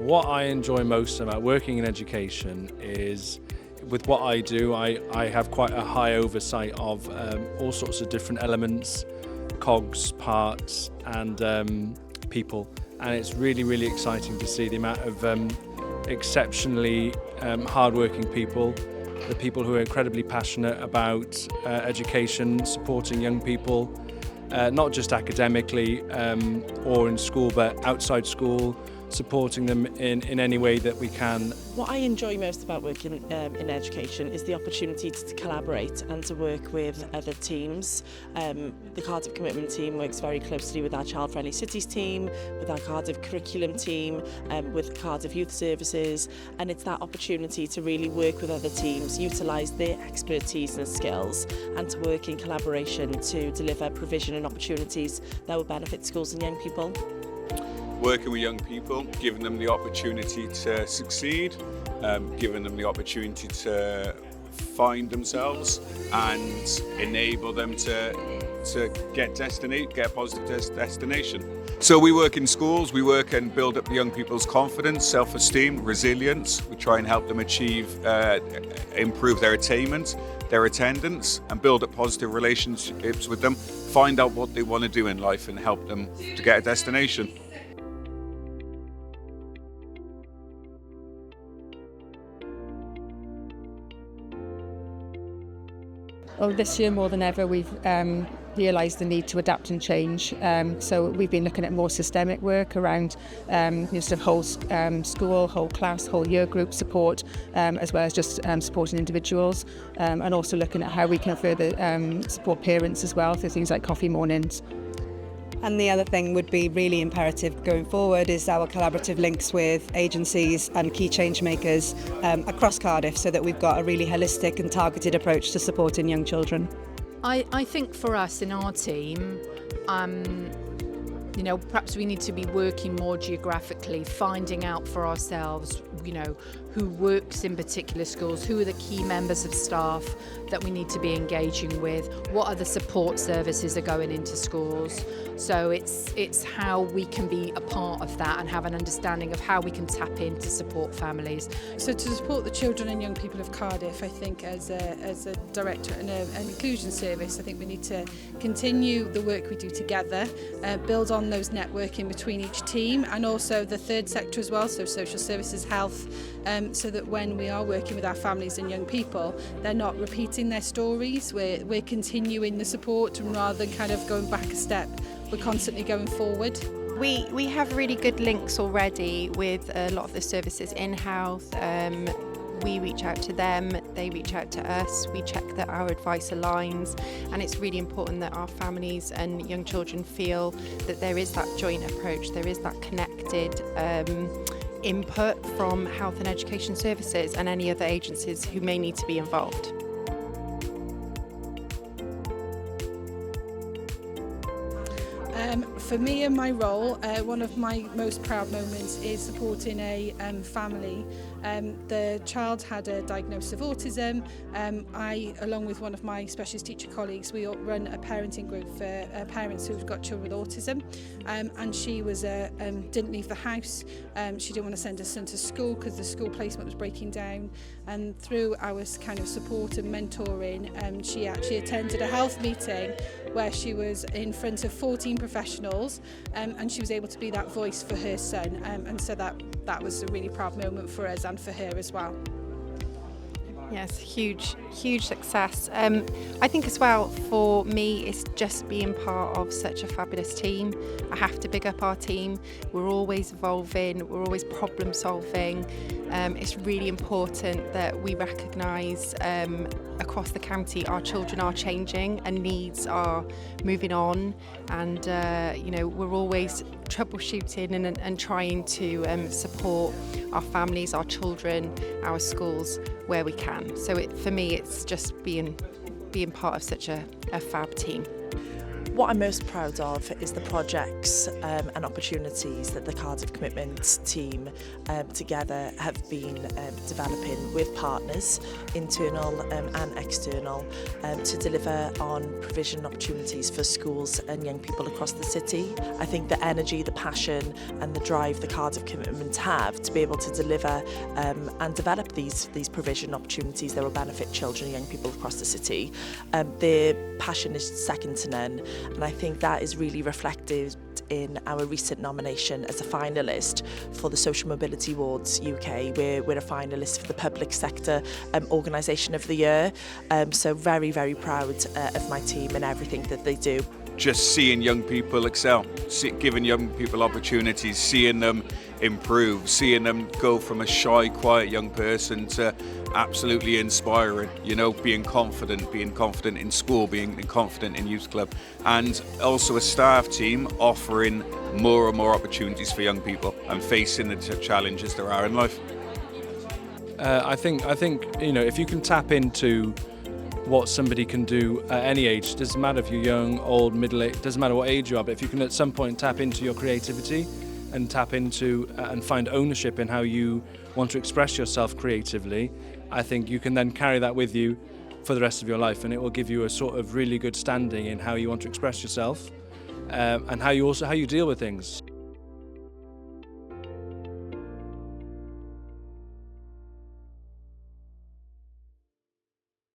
What I enjoy most about working in education is, with what I do, I have quite a high oversight of all sorts of different elements, cogs, parts and people, and it's really exciting to see the amount of exceptionally hard-working people, the people who are incredibly passionate about education, supporting young people, not just academically or in school, but outside school, supporting them in any way that we can. What I enjoy most about working in education is the opportunity to collaborate and to work with other teams. The Cardiff Commitment team works very closely with our Child Friendly Cities team, with our Cardiff Curriculum team, with Cardiff Youth Services, and it's that opportunity to really work with other teams, utilise their expertise and skills, and to work in collaboration to deliver provision and opportunities that will benefit schools and young people. Working with young people, giving them the opportunity to succeed, giving them the opportunity to find themselves and enable them to get a positive destination. So we work in schools, we work and build up young people's confidence, self-esteem, resilience. We try and help them improve their attainment, their attendance, and build up positive relationships with them, find out what they want to do in life and help them to get a destination. Well, this year more than ever we've realised the need to adapt and change. So we've been looking at more systemic work around sort of whole school, whole class, whole year group support, as well as just supporting individuals, and also looking at how we can further support parents as well through things like coffee mornings. And the other thing would be really imperative going forward is our collaborative links with agencies and key change makers across Cardiff, so that we've got a really holistic and targeted approach to supporting young children. I think for us in our team, perhaps we need to be working more geographically, finding out for ourselves, who works in particular schools, who are the key members of staff that we need to be engaging with, what other support services are going into schools. So it's how we can be a part of that and have an understanding of how we can tap in to support families. So to support the children and young people of Cardiff, I think as a director and an inclusion service, I think we need to continue the work we do together, build on those networking between each team, and also the third sector as well, so social services, health, so that when we are working with our families and young people, they're not repeating their stories, we're continuing the support, and rather than kind of going back a step, we're constantly going forward. We have really good links already with a lot of the services in-house. We reach out to them, they reach out to us, we check that our advice aligns, and it's really important that our families and young children feel that there is that joint approach, there is that connected input from health and education services and any other agencies who may need to be involved. For me and my role, one of my most proud moments is supporting a family. The child had a diagnosis of autism. I, along with one of my specialist teacher colleagues, we run a parenting group for parents who've got children with autism. And she was didn't leave the house. She didn't want to send her son to school because the school placement was breaking down. And through our kind of support and mentoring, she actually attended a health meeting where she was in front of 14 professionals, and she was able to be that voice for her son, and so that was a really proud moment for us and for her as well. Yes, huge success. I think as well for me it's just being part of such a fabulous team. I have to big up our team. We're always evolving, we're always problem solving. It's really important that we recognise across the county our children are changing and needs are moving on, and we're always troubleshooting and trying to support our families, our children, our schools where we can. So for me it's just being part of such a fab team. What I'm most proud of is the projects and opportunities that the Cardiff Commitment team together have been developing with partners, internal and external, to deliver on provision opportunities for schools and young people across the city. I think the energy, the passion and the drive the Cardiff Commitment have to be able to deliver and develop these provision opportunities that will benefit children and young people across the city, their passion is second to none. And I think that is really reflected in our recent nomination as a finalist for the Social Mobility Awards UK. We're a finalist for the Public Sector Organisation of the Year. So very, very proud of my team and everything that they do. Just seeing young people excel, giving young people opportunities, seeing them improve, seeing them go from a shy, quiet young person to absolutely inspiring, you know, being confident in school, being confident in youth club, and also a staff team offering more and more opportunities for young people and facing the challenges there are in life. I think you know, if you can tap into what somebody can do at any age, doesn't matter if you're young, old, middle-aged, doesn't matter what age you are, but if you can at some point tap into your creativity and tap into and find ownership in how you want to express yourself creatively, I think you can then carry that with you for the rest of your life, and it will give you a sort of really good standing in how you want to express yourself and how you deal with things.